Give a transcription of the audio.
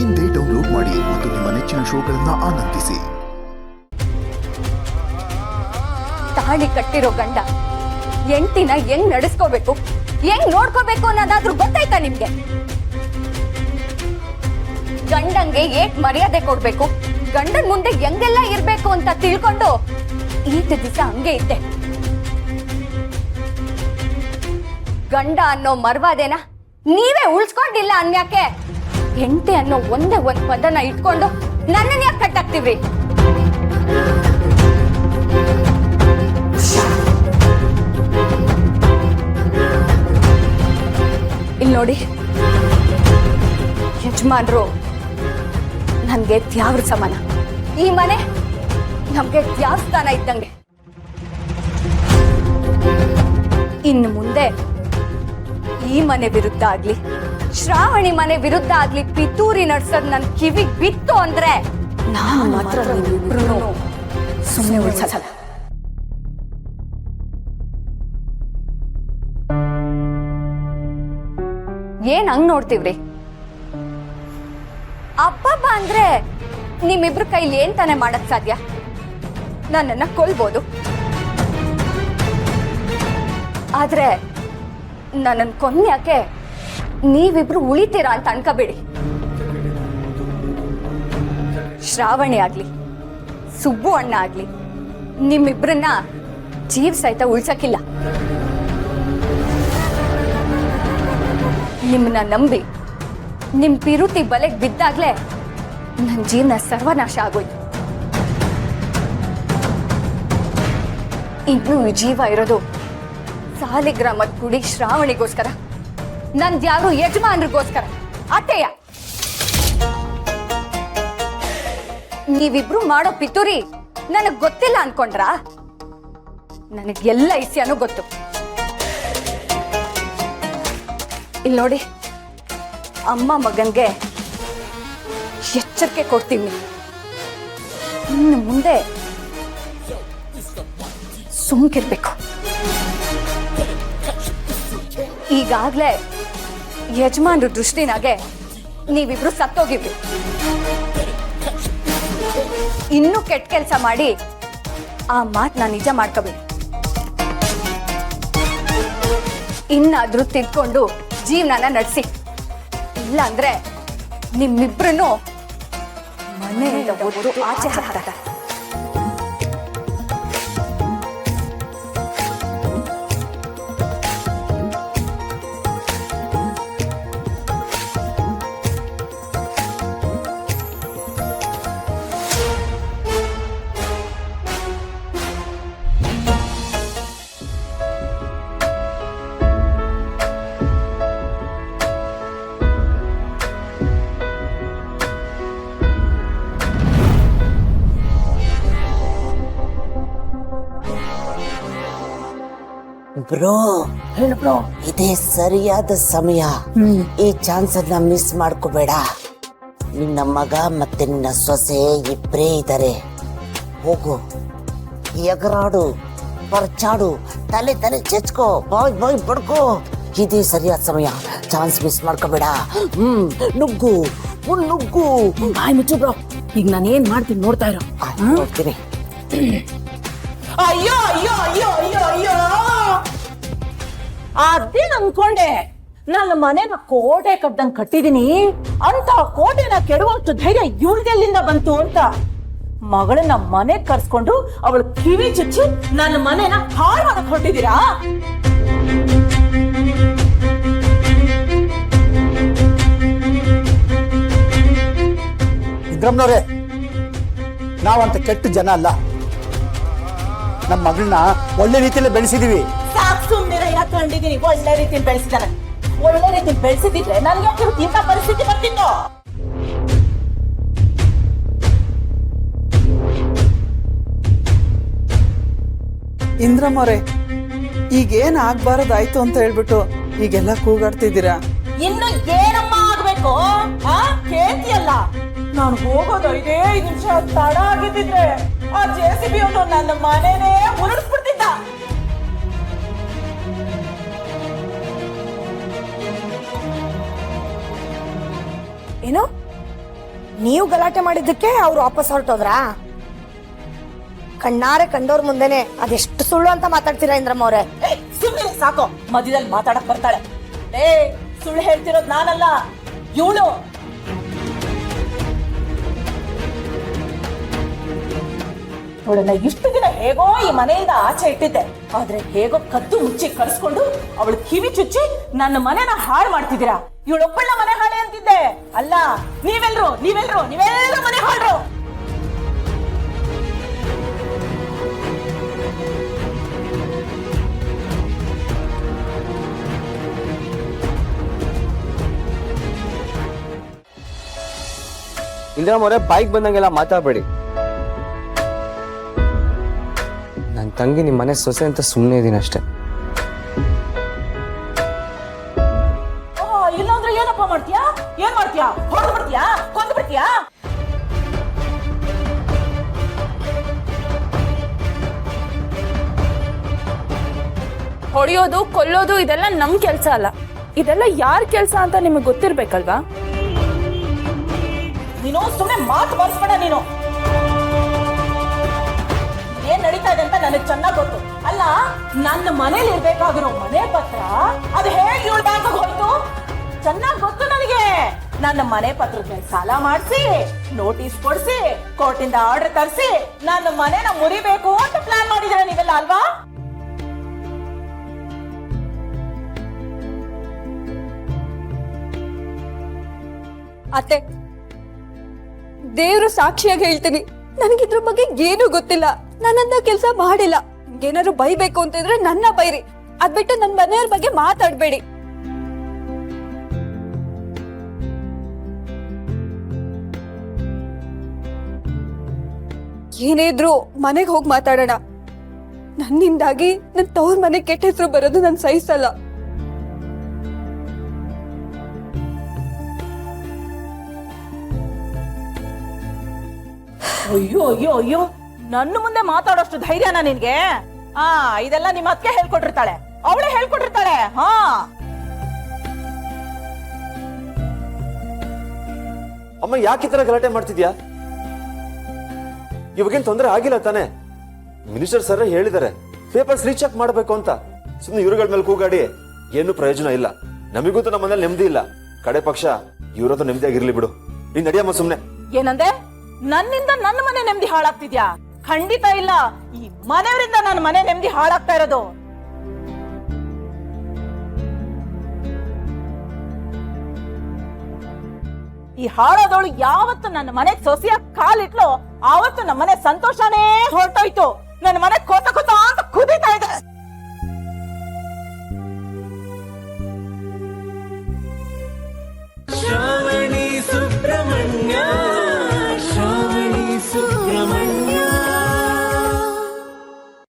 ಇಂದೇ ಡೌನ್ಲೋಡ್ ಮಾಡಿ ಮತ್ತು ನಿಮ್ಮ ನೆಚ್ಚಿನ ಶೋಗಳನ್ನ ಆನಂದಿಸಿ. ತಾಳಿ ಕಟ್ಟಿರೋ ಗಂಡ ಹೆಂಡತಿನ ಹೆಂಗ್ ನಡೆಸ್ಕೋಬೇಕು, ಹೆಂಗ್ ನೋಡ್ಕೋಬೇಕು ಅನ್ನೋದಾದ್ರೂ ಗೊತ್ತಾಯ್ತಾ ನಿಮ್ಗೆ? ಗಂಡಂಗೆ ಏಟ್ ಮರ್ಯಾದೆ ಕೊಡ್ಬೇಕು, ಗಂಡನ್ ಮುಂದೆ ಹೆಂಗೆಲ್ಲ ಇರ್ಬೇಕು ಅಂತ ತಿಳ್ಕೊಂಡು ಈತ ದಿವಸ ಹಂಗೆ ಇದ್ದೆ. ಗಂಡ ಅನ್ನೋ ಮರ್ವಾದೇನ ನೀವೇ ಉಳ್ಸ್ಕೊಂಡಿಲ್ಲ ಅನ್ಯಾಕೆ? ಹೆಂಡತಿ ಅನ್ನೋ ಒಂದೇ ಒಂದ್ ಪದನ ಇಟ್ಕೊಂಡು ನನ್ನನ್ನ ಯಾಕೆ ಕಟ್ಟಾಕ್ತಿವ್ರಿ? ಇಲ್ಲಿ ನೋಡಿ, ಯಜಮಾನ್ರು ನನ್ಗೆ ದ್ಯಾವ್ರ ಸಮಾನ. ಈ ಮನೆ ನಮ್ಗೆ ದ್ಯಾವಸ್ಥಾನ ಇದ್ದಂಗೆ. ಇನ್ನು ಮುಂದೆ ಈ ಮನೆ ವಿರುದ್ಧ ಆಗ್ಲಿ, ಶ್ರಾವಣಿ ಮನೆ ವಿರುದ್ಧ ಆಗ್ಲಿ ಪಿತೂರಿ ನಡ್ಸೋದ್ ನನ್ ಕಿವಿಗ್ ಬಿತ್ತು ಅಂದ್ರೆ ನಾನು ಮಾತ್ರ ನೀವಿಬ್ರು ಸುಮ್ಮನೆ ಉಳಿಸಲ್ಲ. ಏನ್ ಹಂಗ್ ನೋಡ್ತೀವ್ರಿ? ಅಬ್ಬಬ್ಬ ಅಂದ್ರೆ ನಿಮ್ಮಿಬ್ರು ಕೈಲಿ ಏನ್ ತಾನೇ ಮಾಡಕ್ ಸಾಧ್ಯ? ನನ್ನನ್ನ ಕೊಲ್ಬೋದು, ಆದ್ರೆ ನನ್ನನ್ ಕೊನ್ಯಾಕೆ ನೀವಿಬ್ರು ಉಳಿತೀರಾ ಅಂತ ಅನ್ಕೋಬೇಡಿ. ಶ್ರಾವಣಿ ಆಗ್ಲಿ, ಸುಬ್ಬು ಅಣ್ಣ ಆಗ್ಲಿ ನಿಮ್ಮಿಬ್ರನ್ನ ಜೀವ ಸಹಿತ ಉಳ್ಸಕ್ಕಿಲ್ಲ. ನಿಮ್ಮನ್ನ ನಂಬಿ ನಿಮ್ ಪಿರುತಿ ಬಲೆಗ್ ಬಿದ್ದಾಗ್ಲೇ ನನ್ನ ಜೀವನ ಸರ್ವನಾಶ ಆಗೋಯ್ತು. ಇನ್ನು ಈ ಜೀವ ಇರೋದು ಸಾಲಿಗ್ರಾಮದ ಗುಡಿ ಶ್ರಾವಣಿಗೋಸ್ಕರ, ನಂದ್ಯಾರು ಯಜಮಾನ್ರಿಗೋಸ್ಕರ. ಅತ್ತೆಯ, ನೀವಿಬ್ರು ಮಾಡೋ ಪಿತೂರಿ ನನಗ್ ಗೊತ್ತಿಲ್ಲ ಅನ್ಕೊಂಡ್ರಾ? ನನಗ್ ಎಲ್ಲ ಇಸ್ಯಾನು ಗೊತ್ತು. ಇಲ್ಲಿ ನೋಡಿ, ಅಮ್ಮ ಮಗನ್ಗೆ ಎಚ್ಚರಿಕೆ ಕೊಡ್ತೀನಿ. ಇನ್ನು ಮುಂದೆ ಸುಮ್ಕಿರ್ಬೇಕು. ಈಗಾಗ್ಲೇ ಯಜಮಾನ್ರ ದೃಷ್ಟಿನಾಗೆ ನೀವಿಬ್ರು ಸತ್ತೋಗಿವ್ರಿ. ಇನ್ನೂ ಕೆಟ್ಟ ಕೆಲಸ ಮಾಡಿ ಆ ಮಾತನ್ನ ನಿಜ ಮಾಡ್ಕೋಬೇಡಿ. ಇನ್ನಾದ್ರೂ ತಿಳ್ಕೊಂಡು ಜೀವನನ ನಡೆಸಿ, ಇಲ್ಲ ಅಂದ್ರೆ ನಿಮ್ಮಿಬ್ರನ್ನು ಮನೆಯಿಂದ ಒದ್ದು ಆಚೆ ಹಾಕ್ತಾರೆ. ಬ್ರೋ, ಹೇಳು ಬ್ರೋ, ಇದೇ ಸರಿಯಾದ ಸಮಯ. ಈ ಚಾನ್ಸ್ ಅನ್ನ ಮಿಸ್ ಮಾಡ್ಕೋಬೇಡ. ನಿನ್ನ ಮಗ ಮತ್ತೆ ನಿನ್ನ ಸೊಸೆ ಇಬ್ಬರೇ ಇದ್ದಾರೆ. ಹೋಗು, ಎಗರಾಡು, ಪರ್ಚಾಡು, ತಲೆ ತಲೆ ಚೆಚ್ಕೋ, ಬಾಯ್ ಬಾಯ್ ಬಡ್ಕೋ. ಇದೇ ಸರಿಯಾದ ಸಮಯ. ಚಾನ್ಸ್ ಮಿಸ್ ಮಾಡ್ಕೋಬೇಡ. ನುಗ್ಗು ನುಗ್ಗು. ಬಾಯ್ ಮುಚ್ಚು ಬ್ರೋ. ಈಗ ನಾನು ಏನ್ ಮಾಡ್ತೀನಿ ನೋಡ್ತಾ ಇರೋ. ನೋಡ್ತೀನಿ. ಅಯ್ಯೋ ಅಯ್ಯೋ ಅಯ್ಯೋ ಅಯ್ಯೋ ಅಯ್ಯೋ, ಅದೇ ಅನ್ಕೊಂಡೆ. ನನ್ನ ಮನೆನ ಕೋಟೆ ಕಟ್ಟದಂಗ್ ಕಟ್ಟಿದೀನಿ ಅಂತ ಕೋಟೆನ ಕೆಡುವಷ್ಟು ಧೈರ್ಯ ಇವ್ಳದೆಲ್ಲಿಂದ ಬಂತು ಅಂತ ಮಗಳನ್ನ ಮನೆ ಕರ್ಸ್ಕೊಂಡು ಅವಳು ಕಿವಿ ಚುಚ್ಚಿ ನನ್ನ ಮನೆನ ಹಾಳು ಮಾಡಕ್ ಹೊರಟಿದ್ದೀರಾ? ಇದ್ರಮ್ನವ್ರೆ, ನಾವಂತ ಕೆಟ್ಟ ಜನ ಅಲ್ಲ. ನಮ್ಮ ಮಗಳನ್ನ ಒಳ್ಳೆ ರೀತಿಯಲ್ಲಿ ಬೆಳೆಸಿದೀವಿ. ಸಾಕು ಸುಮ್ಮನೆ ಕಂಡಿದ್ದೀನಿ. ಒಳ್ಳೆ ರೀತಿಯಲ್ಲಿ ಬೆಳೆಸಿದಾನೆ. ಒಳ್ಳೆ ರೀತಿಯಲ್ಲಿ ಬೆಳೆಸಿದ್ರೆ ನನಗೆ ಇಂಥ ಪರಿಸ್ಥಿತಿ ಬರ್ತಿತ್ತು. ಇಂದ್ರಮ್ಮವ್ರೆ, ಈಗೇನ್ ಆಗ್ಬಾರದಾಯ್ತು ಅಂತ ಹೇಳ್ಬಿಟ್ಟು ಈಗೆಲ್ಲ ಕೂಗಾಡ್ತಿದ್ದೀರಾ? ಇನ್ನು ಏನಮ್ಮ ಆಗ್ಬೇಕು? ಕೇಳ್ತಿಯಲ್ಲ, ನಾನು ಹೋಗೋದು 5 ನಿಮಿಷ ತಡ ಆಗಿದ್ದಿದ್ರೆ ಆ JCB ಅವನು ನನ್ನ ಮನೆನೇ ಉರುಳಿಸ್ಬಿಡ್ತಿದ್ದ. ಏನು ನೀವು ಗಲಾಟೆ ಮಾಡಿದ್ದಕ್ಕೆ ಅವ್ರು ವಾಪಸ್ ಹೊರಟೋದ್ರಾ? ಕಣ್ಣಾರೆ ಕಂಡೋರ್ ಮುಂದೆನೆ ಅದೆಷ್ಟು ಸುಳ್ಳು ಅಂತ ಮಾತಾಡ್ತೀರಾ ಇಂದ್ರಮ್ಮ ಅವ್ರೆ? ಸುಮ್ಮನೆ ಸಾಕು, ಮಧ್ಯದಲ್ಲಿ ಮಾತಾಡಕ್ ಬರ್ತಾಳೆ. ಸುಳ್ಳು ಹೇಳ್ತಿರೋದ್ ನಾನಲ್ಲ, ಇವಳು. ಅವಳನ್ನ ಇಷ್ಟು ದಿನ ಹೇಗೋ ಈ ಮನೆಯಿಂದ ಆಚೆ ಇಟ್ಟಿದ್ದೆ, ಆದ್ರೆ ಹೇಗೋ ಕದ್ದು ಮುಚ್ಚಿ ಕರ್ಸ್ಕೊಂಡು ಅವಳು ಕಿವಿ ಚುಚ್ಚಿ ನನ್ನ ಮನೆನ ಹಾಳು ಮಾಡ್ತಿದ್ದೀರಾ. ಇವಳೊಬ್ಬಳ ಮನೆ ಹಾಳೆ ಅಂತಿದ್ದೆ ಅಲ್ಲ, ನೀವೆಲ್ರು ಮನೆ ಹಾಳ್ರು. ಇಂದಿರಾಮವ್ರೆ, ಬೈಕ್ ಬಂದಂಗೆಲ್ಲ ಮಾತಾಡ್ಬೇಡಿ. ನನ್ನ ತಂಗಿ ನಿಮ್ಮ ಮನೆ ಸೊಸೆ ಅಂತ ಸುಮ್ಮನೆ ಇದೀನಿ ಅಷ್ಟೇ. ಇಲ್ಲಾಂದ್ರೆ ಏನಪ್ಪ ಮಾಡ್ತೀಯಾ? ಏನ್ ಮಾಡ್ತೀಯಾ? ಹೊಡೆದು ಬಿಡ್ತೀಯಾ? ಕೊಂದು ಬಿಡ್ತೀಯಾ? ಹೊಡೆಯೋದು ಕೊಲ್ಲೋದು ಇದೆಲ್ಲ ನಮ್ ಕೆಲ್ಸ ಅಲ್ಲ, ಇದೆಲ್ಲ ಯಾರ್ ಕೆಲ್ಸ ಅಂತ ನಿಮಗೆ ಗೊತ್ತಿರ್ಬೇಕಲ್ವಾ? ನೀನು ಸುಮ್ಮನೆ ಮಾತು ಬರ್ಸ್ಬೇಡ. ನೀನು ಏನ್ ನಡೀತಾ ಇದೆ ಅಂತ ನನಗೆ ಚೆನ್ನಾಗ್ ಗೊತ್ತು. ಅಲ್ಲ, ನನ್ನ ಮನೇಲಿ ಇರ್ಬೇಕಾಗಿರೋ ಮನೆ ಪತ್ರ ಅದು ಹೇಗೆ ಇವಳ ಬ್ಯಾಂಕ್ ಹೋಯ್ತು ಚೆನ್ನಾಗ್ ಗೊತ್ತು ನನಗೆ. ನನ್ನ ಮನೆ ಪತ್ರದ ಮೇಲೆ ಸಾಲ ಮಾಡಿಸಿ, ನೋಟಿಸ್ ಕೊಡ್ಸಿ, ಕೋರ್ಟಿಂದ ಆರ್ಡರ್ ತರಿಸಿ ನನ್ನ ಮನೆನ ಮುರಿಬೇಕು ಅಂತ ಪ್ಲಾನ್ ಮಾಡಿದ್ರೆ ನೀವೆಲ್ಲ ಅಲ್ವಾ? ಅತ್ತೆ, ದೇವ್ರು ಸಾಕ್ಷಿಯಾಗಿ ಹೇಳ್ತೀನಿ, ನನಗಿದ್ರ ಬಗ್ಗೆ ಏನೂ ಗೊತ್ತಿಲ್ಲ. ನಾನಂತ ಕೆಲಸ ಮಾಡಿಲ್ಲ. ಏನಾದ್ರು ಬೈಬೇಕು ಅಂತಿದ್ರೆ ನನ್ನ ಬೈರಿ, ಅದ್ಬಿಟ್ಟು ನನ್ನ ಮನೆಯವ್ರ ಬಗ್ಗೆ ಮಾತಾಡ್ಬೇಡಿ. ಏನಿದ್ರು ಮನೆಗೆ ಹೋಗಿ ಮಾತಾಡೋಣ. ನನ್ನಿಂದಾಗಿ ನನ್ನ ತವ್ರ ಮನೆ ಕೆಟ್ಟ ಹೆಸರು ಬರೋದು ನನ್ ಸಹಿಸಲ್ಲ. ಅಯ್ಯೋ ಅಯ್ಯೋ ಅಯ್ಯೋ, ನನ್ನ ಮುಂದೆ ಮಾತಾಡೋಷ್ಟು ಧೈರ್ಯನ ನಿನ್ಗೆ? ಇದೆಲ್ಲ ನಿಮ್ಮ ಅಕ್ಕೆ ಹೇಳ್ಕೊಟ್ಟಿರ್ತಾಳೆ, ಅವಳೇ ಹೇಳ್ಕೊಟ್ಟಿರ್ತಾಳೆ. ಅಮ್ಮ, ಯಾಕೆ ಈ ತರ ಗಲಾಟೆ ಮಾಡ್ತಿದ್ಯಾ? ಇವಾಗೇನ್ ತೊಂದರೆ ಆಗಿಲ್ಲ ತಾನೆ? ಮಿನಿಸ್ಟರ್ ಸರ್ ಹೇಳಿದ್ದಾರೆ ಪೇಪರ್ಸ್ ರೀಚೆಕ್ ಮಾಡ್ಬೇಕು ಅಂತ. ಸುಮ್ಮನೆ ಇವ್ರುಗಳ ಮೇಲೆ ಕೂಗಾಡಿ ಏನು ಪ್ರಯೋಜನ ಇಲ್ಲ. ನಮಿಗಂತೂ ನಮ್ಮ ಮನೇಲಿ ನೆಮ್ಮದಿ ಇಲ್ಲ. ಕಡೆ ಪಕ್ಷ ಇವ್ರದ್ದು ನೆಮ್ಮದಿಯಾಗಿರ್ಲಿ ಬಿಡು. ನೀನ್ ನಡಿಯಮ್ಮ ಸುಮ್ನೆ. ಏನಂದೆ? ನನ್ನಿಂದ ನನ್ನ ಮನೆ ನೆಮ್ಮದಿ ಹಾಳಾಗ್ತಿದ್ಯಾ? ಖಂಡಿತ ಇಲ್ಲ. ಈ ಮನೆಯವರಿಂದ ನನ್ನ ಮನೆ ನೆಮ್ಮದಿ ಹಾಳಾಗ್ತಾ ಇರೋದು. ಈ ಹಾಳಾದವಳು ಯಾವತ್ತು ನನ್ನ ಮನೆಗೆ ಸೊಸೆಯ ಕಾಲಿಟ್ಲು ಆವತ್ತು ನಮ್ಮ ಮನೆ ಸಂತೋಷನೇ ಹೊರಟೋಯ್ತು. ನನ್ನ ಮನೆ ಕೋತ ಕೋತ ಅಂತ ಕುದೀತಾ ಇದೆ. ಶ್ರಾವಣಿ ಸುಬ್ರಹ್ಮಣ್ಯ, ಶ್ರಾವಣಿ ಸುಬ್ರಹ್ಮಣ್ಯ.